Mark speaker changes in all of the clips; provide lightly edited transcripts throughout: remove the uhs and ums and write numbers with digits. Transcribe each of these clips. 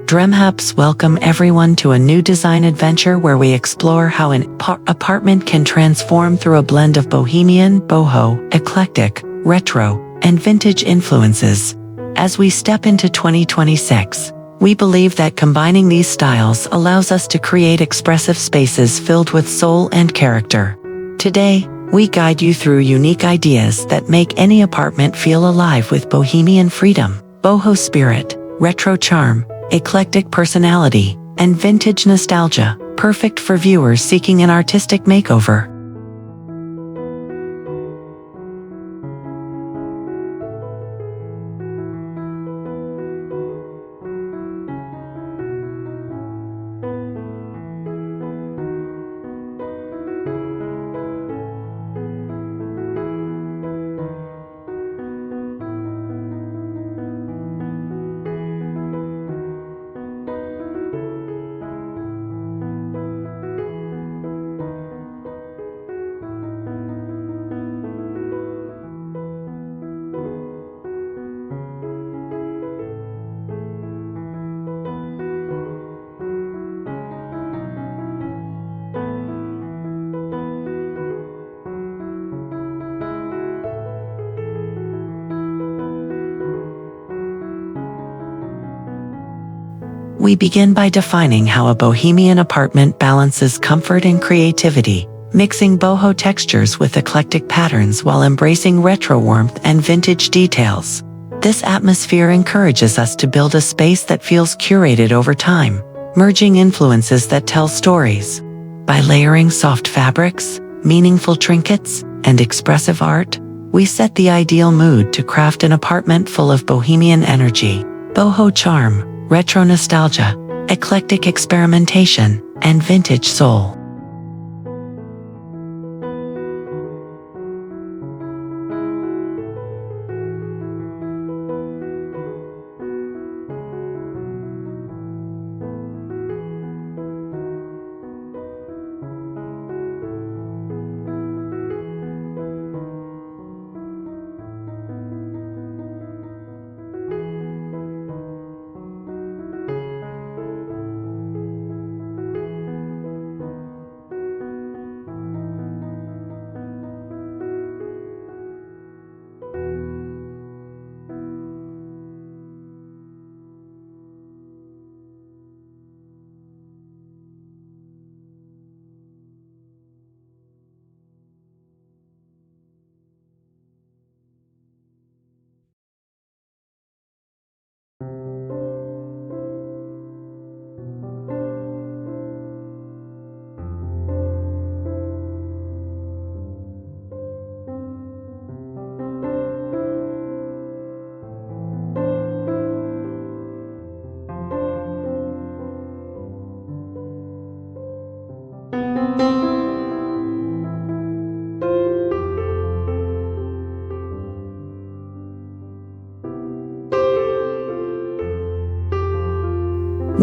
Speaker 1: Dreamaps welcome everyone to a new design adventure where we explore how an apartment can transform through a blend of Bohemian, Boho, eclectic, retro, and vintage influences. As we step into 2026, we believe that combining these styles allows us to create expressive spaces filled with soul and character. Today, we guide you through unique ideas that make any apartment feel alive with Bohemian freedom, Boho spirit, retro charm, eclectic personality, and vintage nostalgia, perfect for viewers seeking an artistic makeover. We begin by defining how a Bohemian apartment balances comfort and creativity, mixing boho textures with eclectic patterns while embracing retro warmth and vintage details. This atmosphere encourages us to build a space that feels curated over time, merging influences that tell stories. By layering soft fabrics, meaningful trinkets, and expressive art, we set the ideal mood to craft an apartment full of Bohemian energy, boho charm, retro nostalgia, eclectic experimentation, and vintage soul.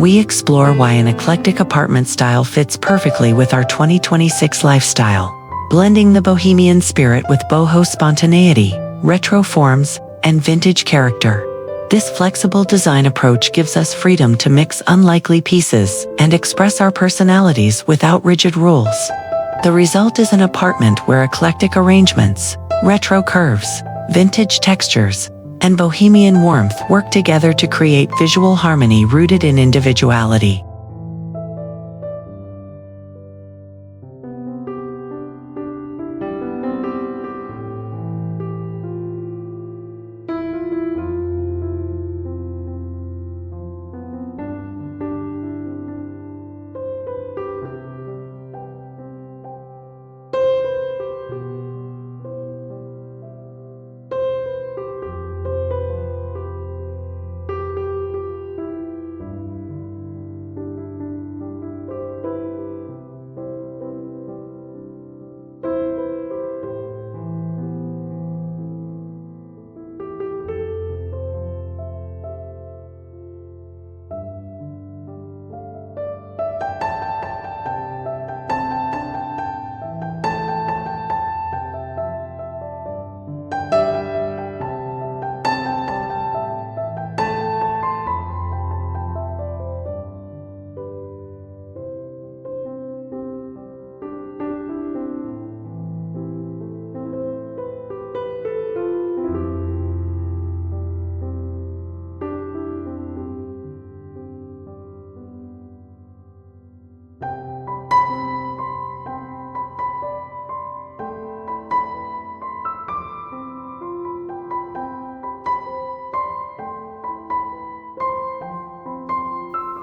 Speaker 1: We explore why an eclectic apartment style fits perfectly with our 2026 lifestyle, blending the Bohemian spirit with boho spontaneity, retro forms, and vintage character. This flexible design approach gives us freedom to mix unlikely pieces and express our personalities without rigid rules. The result is an apartment where eclectic arrangements, retro curves, vintage textures, and Bohemian warmth work together to create visual harmony rooted in individuality.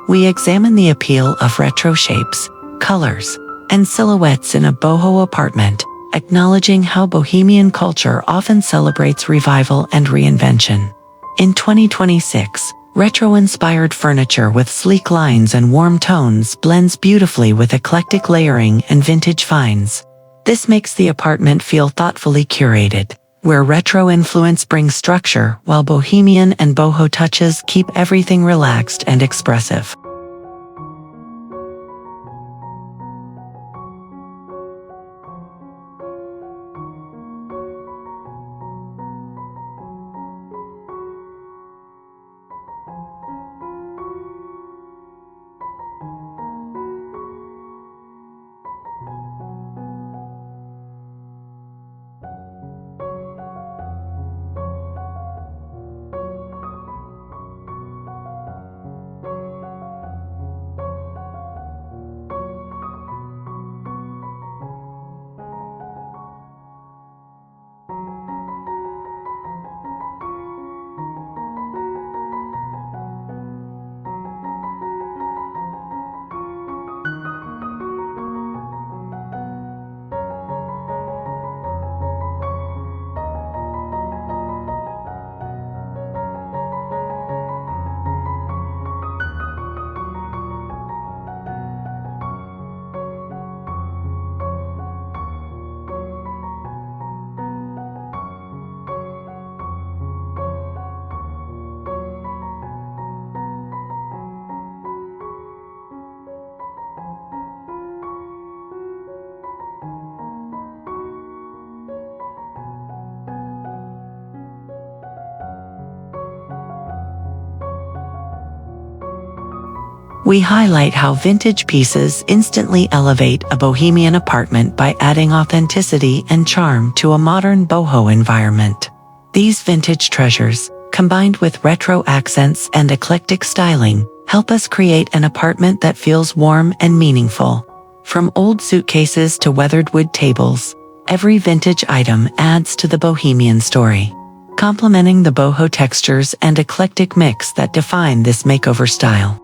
Speaker 1: We examine the appeal of retro shapes, colors, and silhouettes in a boho apartment, acknowledging how Bohemian culture often celebrates revival and reinvention. In 2026, retro-inspired furniture with sleek lines and warm tones blends beautifully with eclectic layering and vintage finds. This makes the apartment feel thoughtfully curated, where retro influence brings structure while Bohemian and boho touches keep everything relaxed and expressive. We highlight how vintage pieces instantly elevate a Bohemian apartment by adding authenticity and charm to a modern boho environment. These vintage treasures, combined with retro accents and eclectic styling, help us create an apartment that feels warm and meaningful. From old suitcases to weathered wood tables, every vintage item adds to the Bohemian story, complementing the boho textures and eclectic mix that define this makeover style.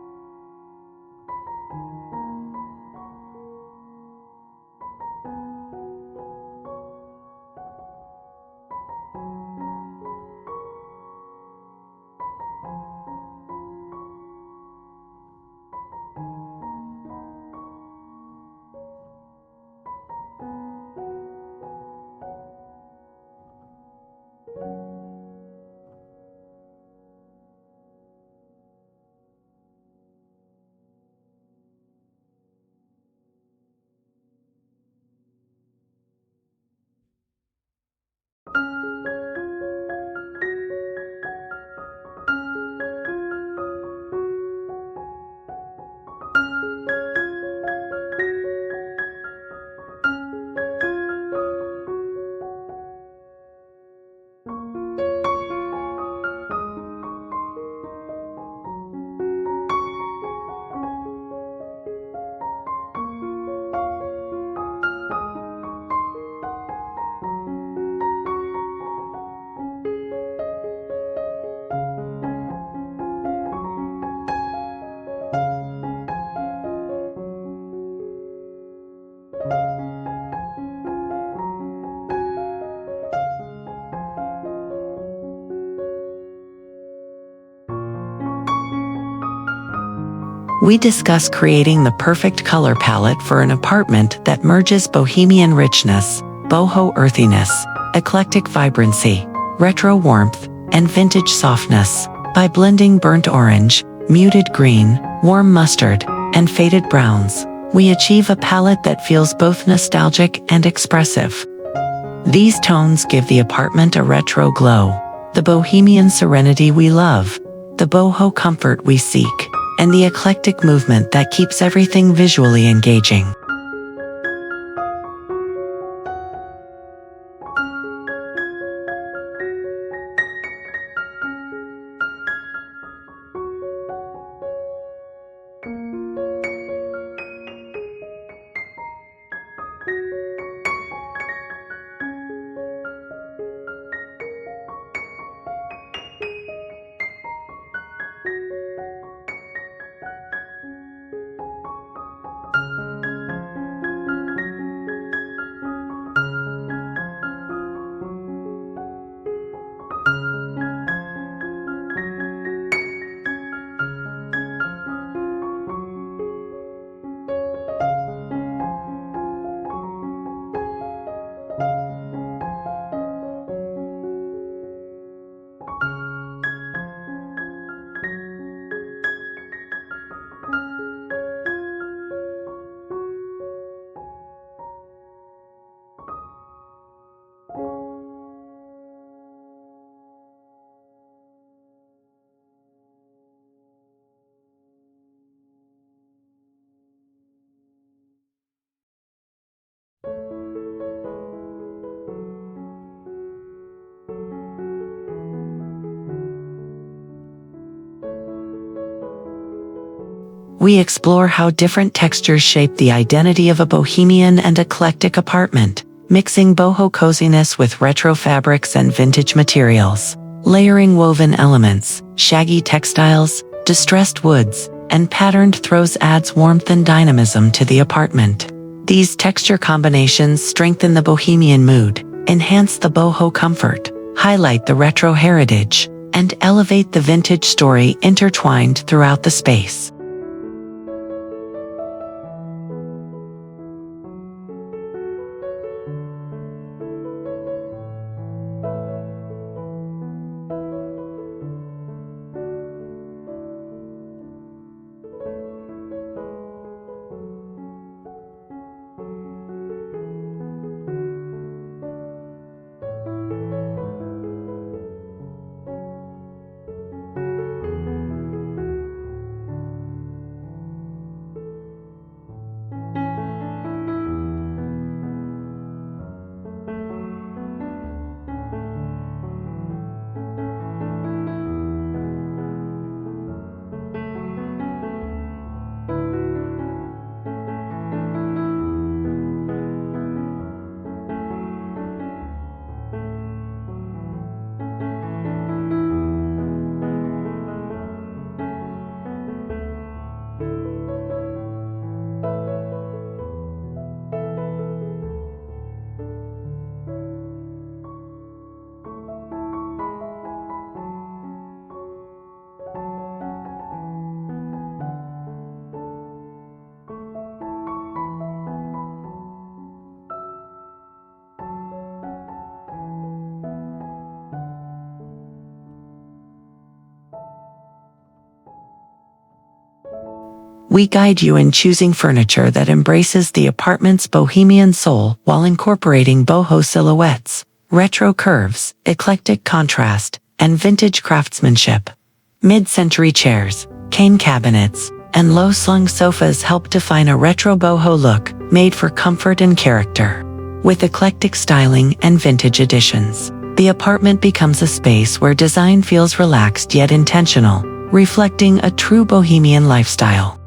Speaker 1: We discuss creating the perfect color palette for an apartment that merges Bohemian richness, boho earthiness, eclectic vibrancy, retro warmth, and vintage softness. By blending burnt orange, muted green, warm mustard, and faded browns, we achieve a palette that feels both nostalgic and expressive. These tones give the apartment a retro glow, the Bohemian serenity we love, the boho comfort we seek, and the eclectic movement that keeps everything visually engaging. we explore how different textures shape the identity of a bohemian and eclectic apartment, mixing boho coziness with retro fabrics and vintage materials. Layering woven elements, shaggy textiles, distressed woods, and patterned throws adds warmth and dynamism to the apartment. These texture combinations strengthen the bohemian mood, enhance the boho comfort, highlight the retro heritage, and elevate the vintage story intertwined throughout the space. We guide you in choosing furniture that embraces the apartment's bohemian soul while incorporating boho silhouettes, retro curves, eclectic contrast, and vintage craftsmanship. Mid-century chairs, cane cabinets, and low-slung sofas help define a retro-boho look made for comfort and character. With eclectic styling and vintage additions, the apartment becomes a space where design feels relaxed yet intentional, reflecting a true bohemian lifestyle.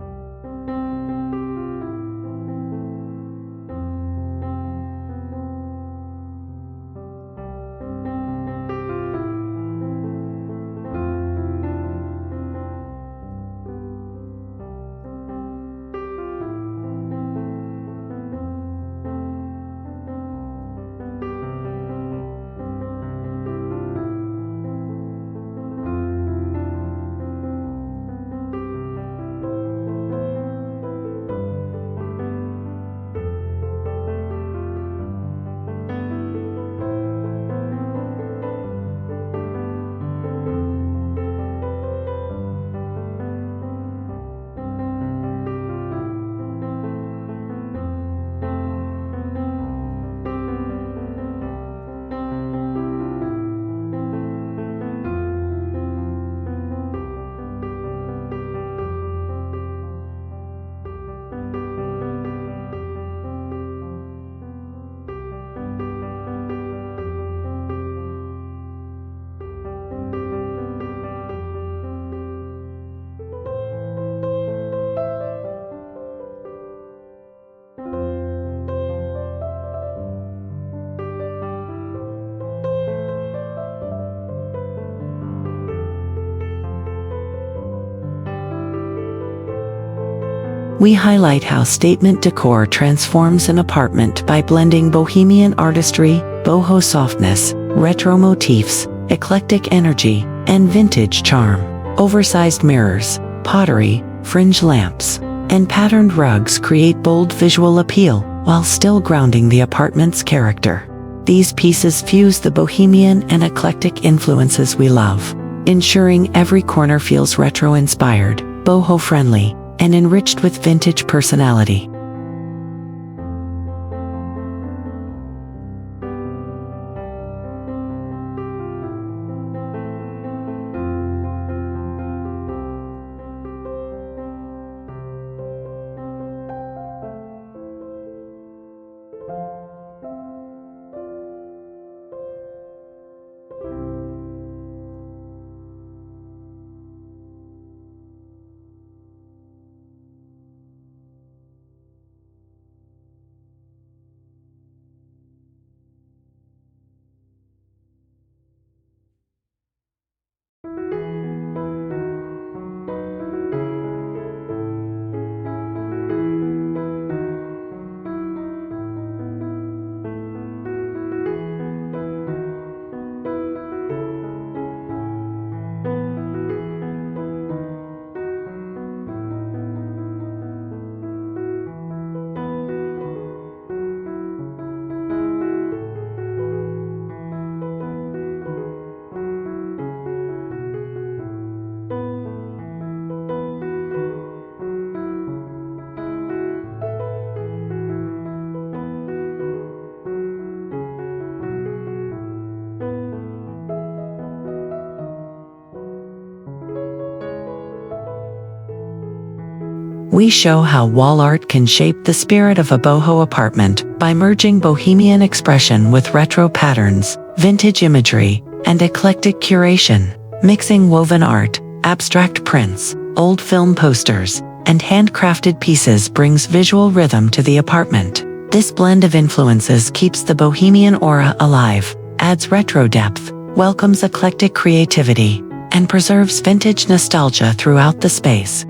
Speaker 1: We highlight how statement decor transforms an apartment by blending bohemian artistry, boho softness, retro motifs, eclectic energy, and vintage charm. Oversized mirrors, pottery, fringe lamps, and patterned rugs create bold visual appeal while still grounding the apartment's character. These pieces fuse the bohemian and eclectic influences we love, ensuring every corner feels retro-inspired, boho-friendly, and enriched with vintage personality. We show how wall art can shape the spirit of a boho apartment by merging bohemian expression with retro patterns, vintage imagery, and eclectic curation. Mixing woven art, abstract prints, old film posters, and handcrafted pieces brings visual rhythm to the apartment. This blend of influences keeps the bohemian aura alive, adds retro depth, welcomes eclectic creativity, and preserves vintage nostalgia throughout the space.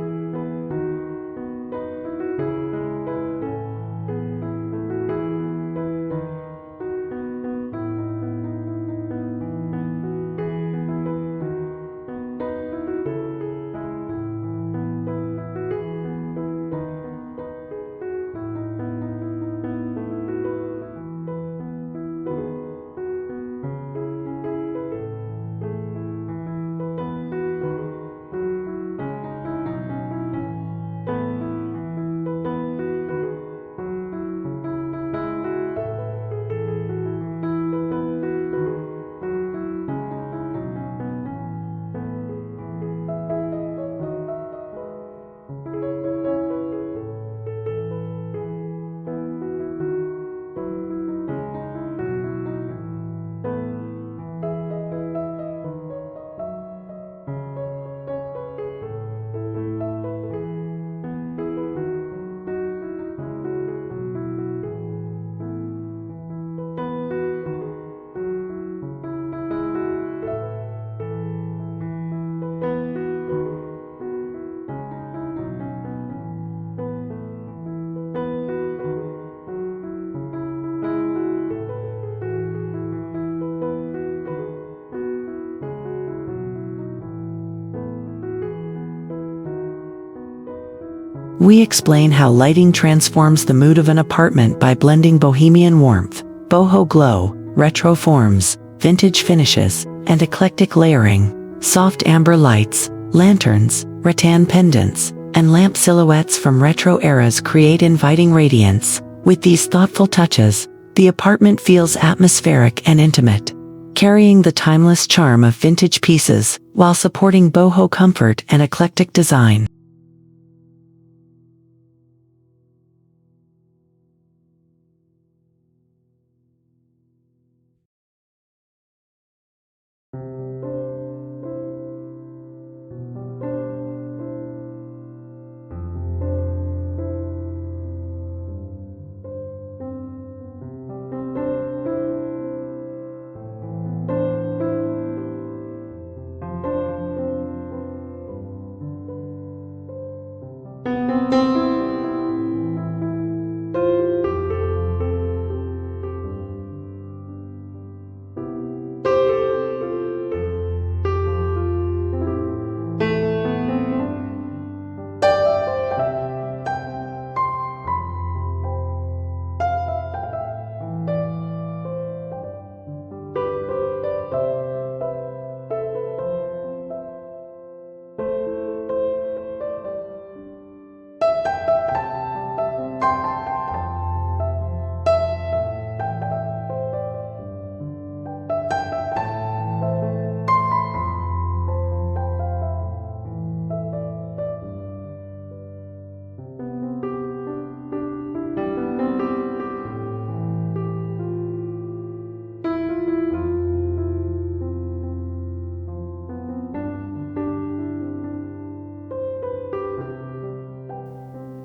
Speaker 1: We explain how lighting transforms the mood of an apartment by blending bohemian warmth, boho glow, retro forms, vintage finishes, and eclectic layering. Soft amber lights, lanterns, rattan pendants, and lamp silhouettes from retro eras create inviting radiance. With these thoughtful touches, the apartment feels atmospheric and intimate, carrying the timeless charm of vintage pieces while supporting boho comfort and eclectic design.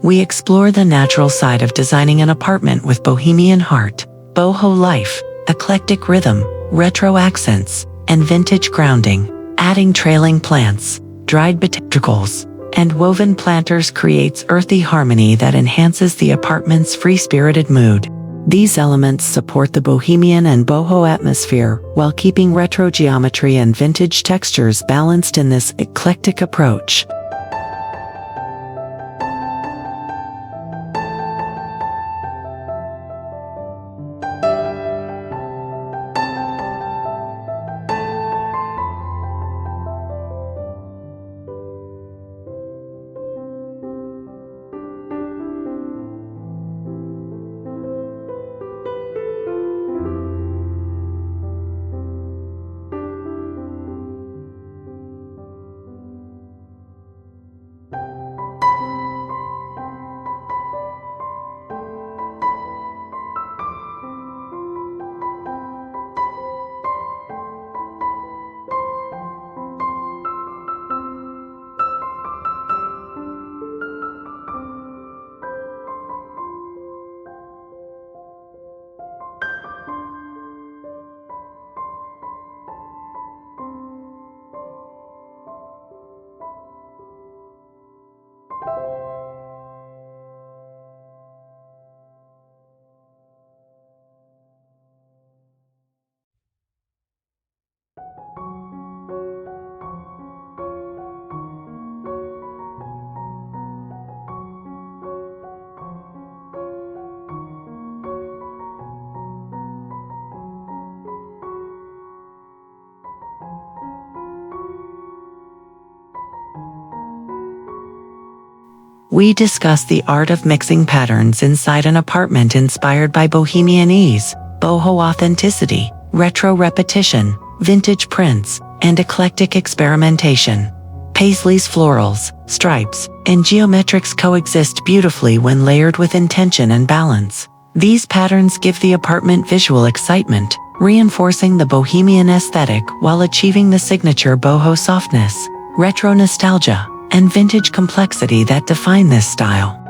Speaker 1: We explore the natural side of designing an apartment with bohemian heart, boho life, eclectic rhythm, retro accents, and vintage grounding. Adding trailing plants, dried botanicals, and woven planters creates earthy harmony that enhances the apartment's free-spirited mood. These elements support the bohemian and boho atmosphere while keeping retro geometry and vintage textures balanced in this eclectic approach. We discuss the art of mixing patterns inside an apartment inspired by Bohemian ease, boho authenticity, retro repetition, vintage prints, and eclectic experimentation. Paisleys florals, stripes, and geometrics coexist beautifully when layered with intention and balance. These patterns give the apartment visual excitement, reinforcing the bohemian aesthetic while achieving the signature boho softness, retro nostalgia, and vintage complexity that define this style.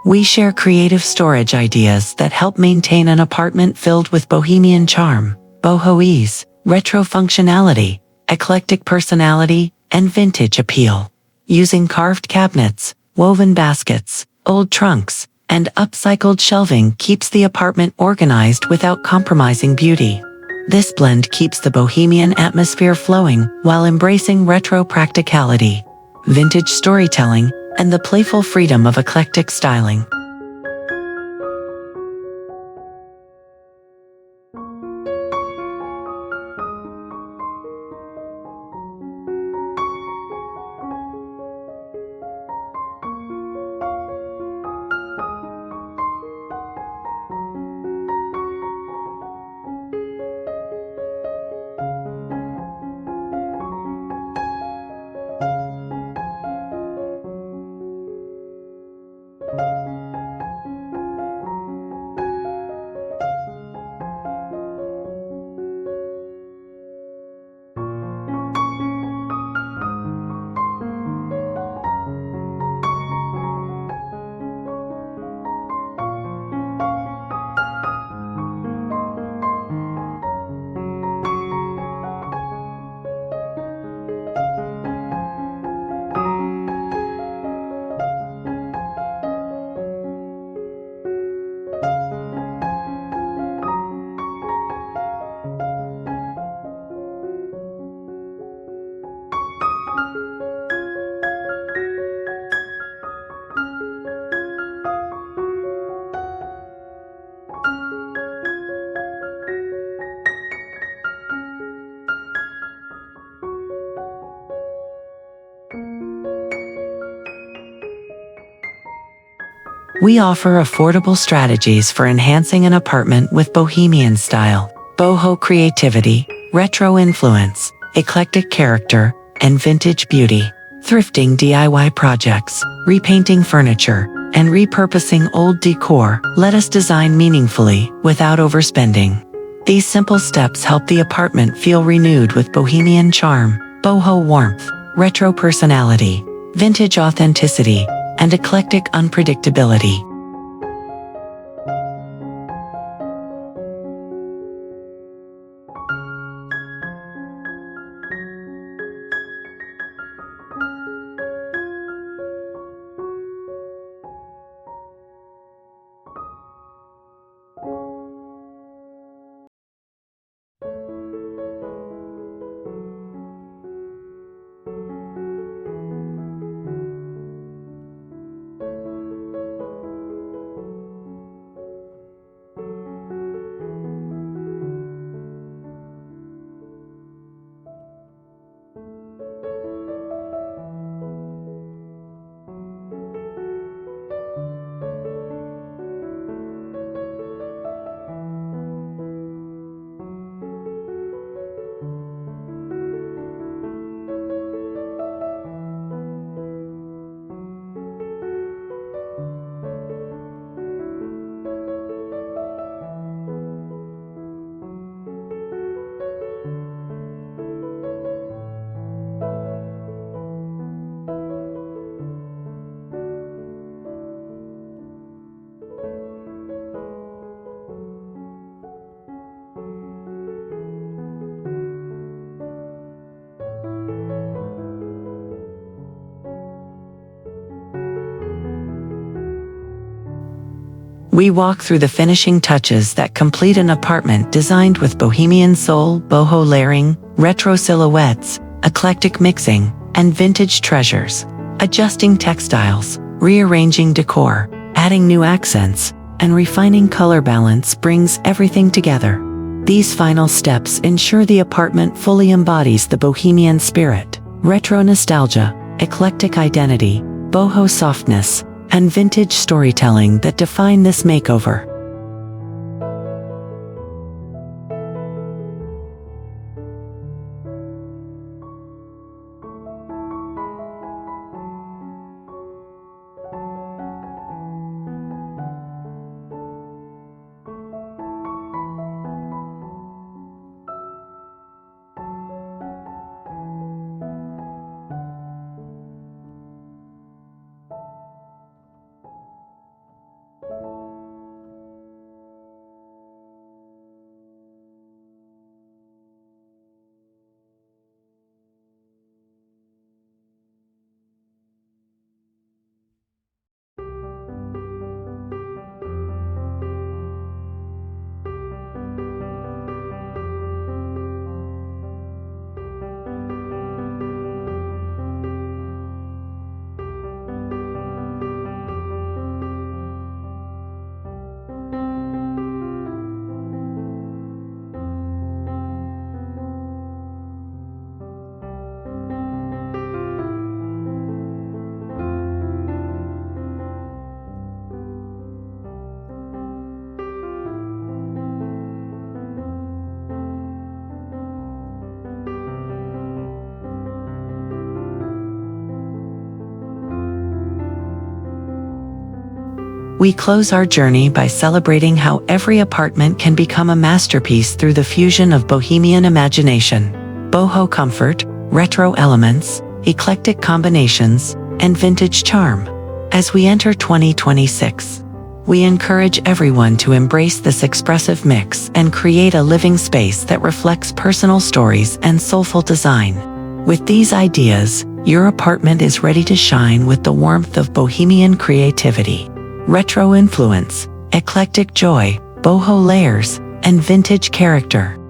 Speaker 1: We share creative storage ideas that help maintain an apartment filled with bohemian charm, boho ease, retro functionality, eclectic personality, and vintage appeal. Using carved cabinets, woven baskets, old trunks, and upcycled shelving keeps the apartment organized without compromising beauty. This blend keeps the bohemian atmosphere flowing while embracing retro practicality, vintage storytelling, and the playful freedom of eclectic styling. We offer affordable strategies for enhancing an apartment with bohemian style, boho creativity, retro influence, eclectic character, and vintage beauty. Thrifting DIY projects, repainting furniture, and repurposing old decor let us design meaningfully without overspending. These simple steps help the apartment feel renewed with bohemian charm, boho warmth, retro personality, vintage authenticity, and eclectic unpredictability. We walk through the finishing touches that complete an apartment designed with Bohemian soul, boho layering, retro silhouettes, eclectic mixing, and vintage treasures. Adjusting textiles, rearranging decor, adding new accents, and refining color balance brings everything together. These final steps ensure the apartment fully embodies the Bohemian spirit, retro nostalgia, eclectic identity, boho softness, and vintage storytelling that define this makeover. We close our journey by celebrating how every apartment can become a masterpiece through the fusion of Bohemian imagination, boho comfort, retro elements, eclectic combinations, and vintage charm. As we enter 2026, we encourage everyone to embrace this expressive mix and create a living space that reflects personal stories and soulful design. With these ideas, your apartment is ready to shine with the warmth of Bohemian creativity, retro influence, eclectic joy, boho layers, and vintage character.